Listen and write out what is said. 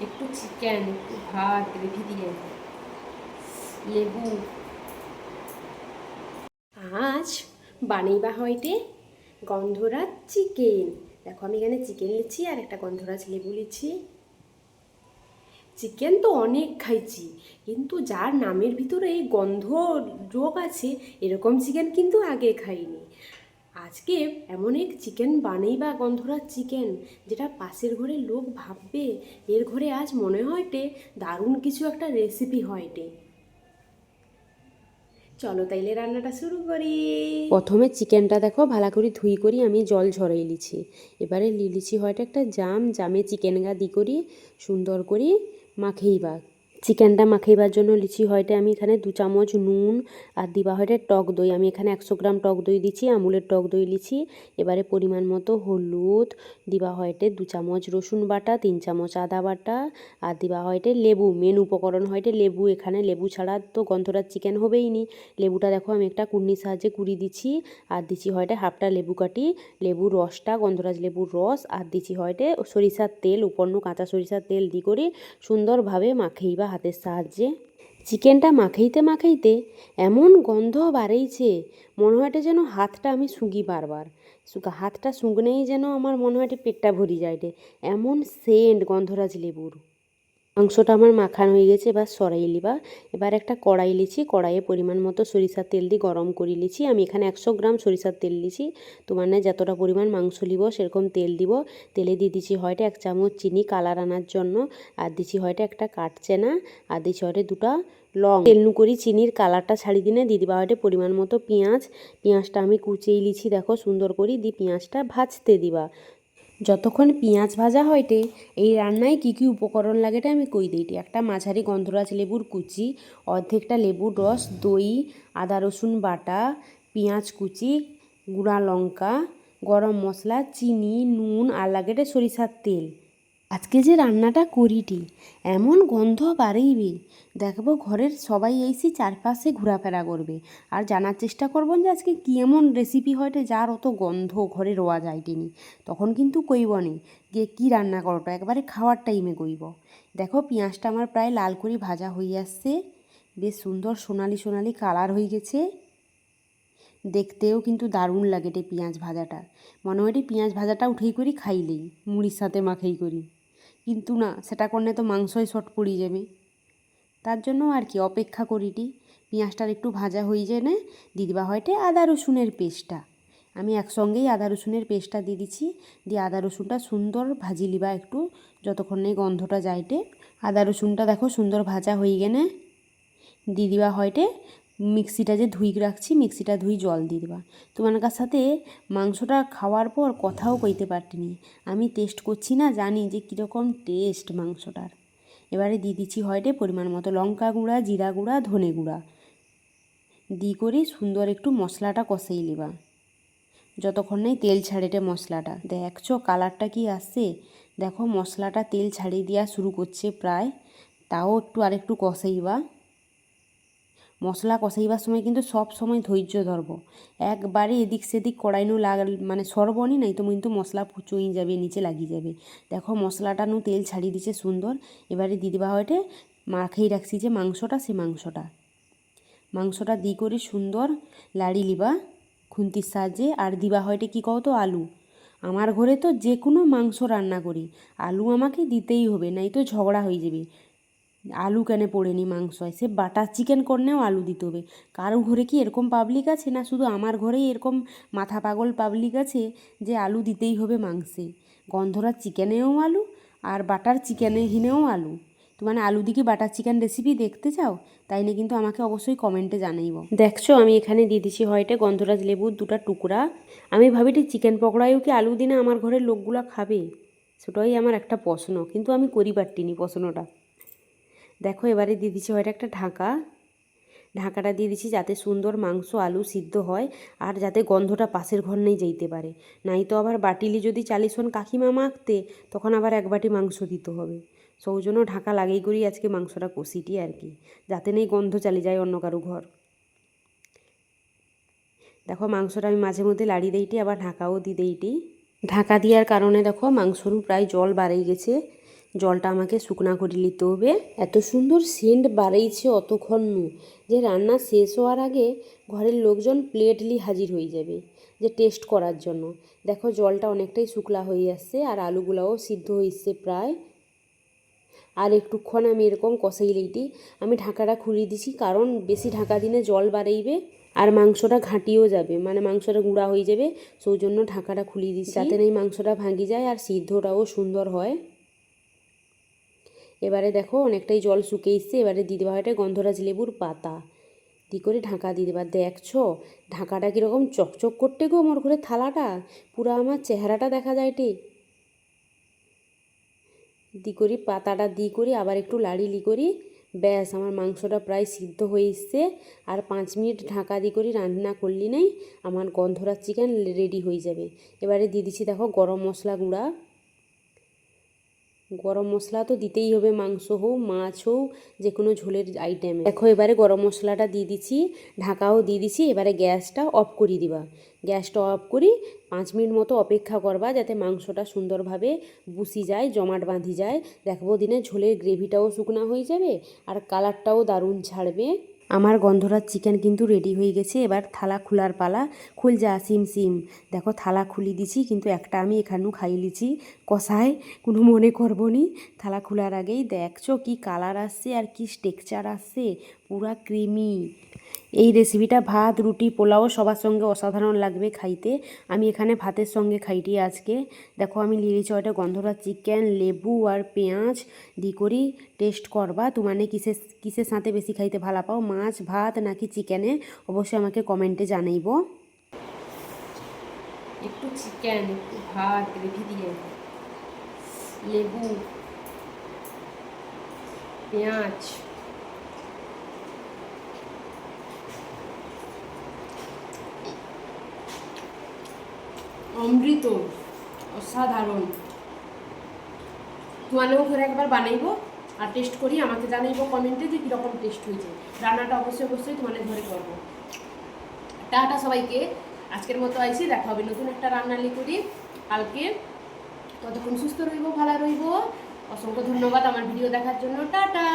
একটু চিকেন, একটু ভাত গ্রেভি দিয়ে, লেবু। আজ বানাইবা হয়টে গন্ধরাজ চিকেন। দেখো আমি এখানে চিকেন নিচ্ছি আর একটা গন্ধরাজ লেবু নিচ্ছি। চিকেন তো অনেক খাইছি, কিন্তু যার নামের ভিতরে এই গন্ধ যোগ আছে এরকম চিকেন কিন্তু আগে খাইনি। আজকে এমন এক চিকেন বানাইবা গন্ধরাজ চিকেন, যেটা পাশের ঘরের লোক ভাববে এর ঘরে আজ মনে হয়টে দারুণ কিছু একটা রেসিপি হয়টে। চলো তাইলে রান্নাটা শুরু করি। প্রথমে চিকেনটা দেখো ভালো করে ধুই করি আমি জল ঝরাই লিছি। এবারে লিলিছি হয়তো একটা জামে চিকেন গা দি করি সুন্দর করে মাখেইবা। চিকেনটা মাখাইবার জন্য লিচি হয়টে আমি এখানে 2 চামচ নুন আর দিবা হয়টে টক দই। আমি এখানে 100 গ্রাম টক দই দিচ্ছি, আমুলের টক দই লিছি। এবারে পরিমাণ মতো হলুদ দিবা হয়টে, 2 চামচ রসুন বাটা, 3 চামচ আদা বাটা আর দিবা হয়টে লেবু। মেন উপকরণ হয়টে লেবু। এখানে লেবু ছাড়া তো গন্ধরাজ চিকেন হবেই নি। লেবুটা দেখো আমি একটা কুড়নির সাহায্যে কুড়ি দিচ্ছি আর দিচ্ছি হয়টে হাফটা লেবু কাটি, লেবুর রসটা গন্ধরাজ লেবুর রস আর দিচ্ছি হয়টে সরিষার তেল, উপন্ন কাঁচা সরিষার তেল দি করে সুন্দরভাবে মাখাইবা হাতের সাহায্যে। চিকেনটা মাখাইতে মাখাইতে এমন গন্ধ বাড়াইছে মনে হয়টে যেন হাতটা আমি শুঁকি বারবার। হাতটা শুঁকনেই যেন আমার মনে হয়টে পেটটা ভরি যায়টে, এমন সেন্ট গন্ধরাজ লেবুর। মাংসটা আমার মাখানো হয়ে গেছে, এবার সরাই লিবা। এবার একটা কড়াই লিছি, কড়াইয়ে পরিমাণ মতো সরিষার তেল দিয়ে গরম করে লিছি। আমি এখানে 100 গ্রাম সরিষার তেল লিছি। তোমার না যতটা পরিমাণ মাংস লিব সেরকম তেল দিব। তেলে দিয়ে দিচ্ছি হয়তো 1 চামচ চিনি কালার আনার জন্য, আর দিচ্ছি হয়তো একটা কাঠচেনা, আর দিচ্ছি হয়তো 2টা লং। তেলনু করি চিনির কালারটা ছাড়ি দিনে দিয়ে দিবা হয়তো পরিমাণ মতো পেঁয়াজটা আমি কুচিয়ে লিছি দেখো সুন্দর করে দিয়ে পেঁয়াজটা ভাজতে দিবা। যতক্ষণ পেঁয়াজ ভাজা হয়টে এই রান্নায় কী কী উপকরণ লাগেটা আমি কই দিইটি। একটা মাঝারি গন্ধরাজ লেবুর কুচি, অর্ধেকটা লেবুর রস, দই, আদা রসুন বাটা, পেঁয়াজ কুচি, গুঁড়া লঙ্কা, গরম মশলা, চিনি, নুন আর লাগেটে সরিষার তেল। আজকে যে রান্নাটা করিটি এমন গন্ধ বাড়াইবে, দেখবো ঘরের সবাই এসে চারপাশে ঘোরাফেরা করবে আর জানার চেষ্টা করবেন যে আজকে কী এমন রেসিপি হয়টে যার অত গন্ধ ঘরে রোয়া যায়টেনি। তখন কিন্তু কইব নি যে কী রান্না করোটা, একবারে খাওয়ার টাইমে কইব। দেখো পেঁয়াজটা আমার প্রায় লাল করে ভাজা হয়ে আসছে, বেশ সুন্দর সোনালি সোনালি কালার হয়ে গেছে। দেখতেও কিন্তু দারুণ লাগে রে পেঁয়াজ ভাজাটা। মনে হয় পেঁয়াজ ভাজাটা উঠেই করি খাইলেই মুড়ির সাথে মাখাই করি, কিন্তু না সেটা করলে তো মাংসই শর্ট পড়ে যাবে। তার জন্য আর কি অপেক্ষা করিটি পেঁয়াজটার একটু ভাজা হয়ে যেনে দিয়ে দিবা হয়টে আদা রসুনের পেস্টটা। আমি একসঙ্গেই আদা রসুনের পেস্টটা দিয়ে দিচ্ছি, দিয়ে আদা রসুনটা সুন্দর ভাজি লিবা একটু, যতক্ষণে গন্ধটা যাইটে। আদা রসুনটা দেখো সুন্দর ভাজা হয়ে গেলে দিয়ে দিবা হয়টে মিক্সিটা যে ধুই রাখছি, মিক্সিটা ধুই জল দিয়ে দিবা। তোমার সাথে মাংসটা খাওয়ার পর কথাও কইতে পারতিনি, আমি টেস্ট করছি না জানি যে কীরকম টেস্ট মাংসটার। এবারে দিয়ে দিচ্ছি হয়টে পরিমাণ মতো লঙ্কা গুঁড়া, জিরা গুঁড়া, ধনে গুঁড়া দিয়ে করে সুন্দর একটু মশলাটা কষাই লিবা যতক্ষণ নেই তেল ছাড়েটে মশলাটা। দেখছো কালারটা কি আসছে, দেখো মশলাটা তেল ছাড়িয়ে দেওয়া শুরু করছে প্রায়, তাও একটু আরেকটু কষাইবা। মশলা কষাইবার সময় কিন্তু সব সময় ধৈর্য ধরবো, একবারে এদিক সেদিক কড়াইনু মানে সরবনি নাই তো কিন্তু মশলা চুই যাবে, নিচে লাগিয়ে যাবে। দেখো মশলাটা নু তেল ছাড়িয়ে দিচ্ছে সুন্দর। এবারে দিয়ে দিবা হয়টে মাখিয়ে রাখছি যে মাংসটা, সে মাংসটা দিয়ে করে সুন্দর লাড়ি লিবা খুন্তির সাহায্যে। আর দিবা হয়টে কী কও তো আলু। আমার ঘরে তো যে কোনো মাংস রান্না করি আলু আমাকে দিতেই হবে, নাই তো ঝগড়া হয়ে যাবে। আলু কেন পড়েনি মাংসয়, সে বাটার চিকেন করলেও আলু দিতে হবে। কারো ঘরে কি এরকম পাবলিক আছে, না শুধু আমার ঘরেই এরকম মাথা পাগল পাবলিক আছে যে আলু দিতেই হবে মাংসে? গন্ধরাজ চিকেনেও আলু আর বাটার চিকেনে ঘিনেও আলু। তো মানে আলু দিয়ে কি বাটার চিকেন রেসিপি দেখতে চাও? তাই নিয়ে কিন্তু আমাকে অবশ্যই কমেন্টে জানাইব। দেখছো আমি এখানে দিয়ে দিছি হয়টে গন্ধরাজ লেবুর 2টা টুকরা। আমি ভাবিটি চিকেন পকোড়ায়ও কি আলু দিনে আমার ঘরের লোকগুলা খাবে, সেটাই আমার একটা প্রশ্ন, কিন্তু আমি করি পারতিনি প্রশ্নটা। দেখো এবারে দিয়ে দিচ্ছি হয়তো একটা ঢাকাটা দিয়ে দিচ্ছি যাতে সুন্দর মাংস আলু সিদ্ধ হয় আর যাতে গন্ধটা পাশের ঘর নেই যেতে পারে। নাই তো আবার বাটিলি যদি চালিশন কাকিমা মাখতে তখন আবার 1 বাটি মাংস দিতে হবে। সৌজন্য ঢাকা লাগেই করি আজকে মাংসটা কষিটি আর কি, যাতে নেই গন্ধ চালিয়ে যায় অন্য কারো ঘর। দেখো মাংসটা আমি মাঝে মধ্যে লাড়ি দেইটি আবার ঢাকাও দিয়ে দেইটি। ঢাকা দেওয়ার কারণে দেখো মাংসরু প্রায় জল বাড়াই গেছে, জলটা আমাকে শুকনা করে নিতে হবে। এত সুন্দর সেন্ট বাড়াইছে অতক্ষণ যে রান্না শেষ হওয়ার আগে ঘরের লোকজন প্লেট নিয়ে হাজির হয়ে যাবে যে টেস্ট করার জন্য। দেখো জলটা অনেকটাই শুকলা হয়ে আসছে আর আলুগুলাও সিদ্ধ হয়েছে প্রায়। আর একটুক্ষণ আমি এরকম কষাই লইটি। আমি ঢাকাটা খুলে দিছি, কারণ বেশি ঢাকা দিলে জল বাড়াইবে আর মাংসটা ঘাঁটিও যাবে, মানে মাংসটা গুঁড়া হয়ে যাবে। সেই জন্য ঢাকাটা খুলে দিছি যাতে এই মাংসটা ভাঙি যায় আর সিদ্ধটাও সুন্দর হয়। এবারে দেখো অনেকটাই জল শুকে এসছে। এবারে দিয়ে দেওয়া হয় গন্ধরাজ লেবুর পাতা দি করে ঢাকা দিয়ে দেবা। দেখছো ঢাকাটা কীরকম চকচক করতে গো মোর ঘরে থালাটা, পুরো আমার চেহারাটা দেখা যায় টে। দি করি পাতাটা দি করি আবার একটু লাড়িলি করি, ব্যাস আমার মাংসটা প্রায় সিদ্ধ হয়ে এসছে। আর 5 মিনিট ঢাকা দি করি রান্না করলি নাই আমার গন্ধরাজ চিকেন রেডি হয়ে যাবে। এবারে দিয়ে দিচ্ছি দেখো গরম মশলা গুঁড়া। গরম মশলা তো দিতেই হবে, মাংস হোক মাছ হোক যে কোনো ঝোলের আইটেমে। দেখো এবারে গরম মশলাটা দিয়ে দিচ্ছি, ঢাকাও দিয়ে দিচ্ছি। এবারে গ্যাসটা অফ করে দিবা। গ্যাসটা অফ করি 5 মিনিট মতো অপেক্ষা করবা যাতে মাংসটা সুন্দরভাবে বুসি যায়, জমাট বাঁধি যায়। দেখবো দিনে ঝোলের গ্রেভিটাও শুকনা হয়ে যাবে আর কালারটাও দারুণ ছাড়বে। আমার গন্ধরাজ চিকেন কিন্তু রেডি হয়ে গেছে। এবার থালা খোলার পালা। খুল যা সিম সিম। দেখো থালা খুলি দিছি, কিন্তু একটা আমি এখানেও খাই লিছি কষায়, কোনো মনে করবো নি। থালা খোলার আগেই দেখছো কি কালার আসছে আর কি টেক্সচার আসছে, পুরা ক্রিমি। এই রেসিপিটা ভাত রুটি পোলাও সবার সঙ্গে অসাধারণ লাগবে খাইতে। আমি এখানে ভাতের সঙ্গে খাইটি আজকে। দেখো আমি লিয়েছি ওইটা গন্ধরাজ চিকেন, লেবু আর পেঁয়াজ দি করি টেস্ট করবা। তোমানে কিসের সাথে বেশি খাইতে ভালো পাও, মাছ ভাত নাকি চিকেনে, অবশ্যই আমাকে কমেন্টে জানাইব। একটু চিকেন একটু ভাত গ্রেভি দিয়ে, লেবু পেঁয়াজ, অমৃত, অসাধারণ। তোমালেও ঘরে একবার বানাইব আর টেস্ট করি, আমাকে জানাইব কমেন্টে যে কীরকম টেস্ট হয়েছে। রান্নাটা অবশ্যই তোমাদের ঘরে করবো। টাটা সবাইকে, আজকের মতো আইছি, দেখা হবে নতুন একটা রান্নালি করি কালকে। ততক্ষণ সুস্থ রইব, ভালো রইব। অসংখ্য ধন্যবাদ আমার ভিডিও দেখার জন্য। টাটা।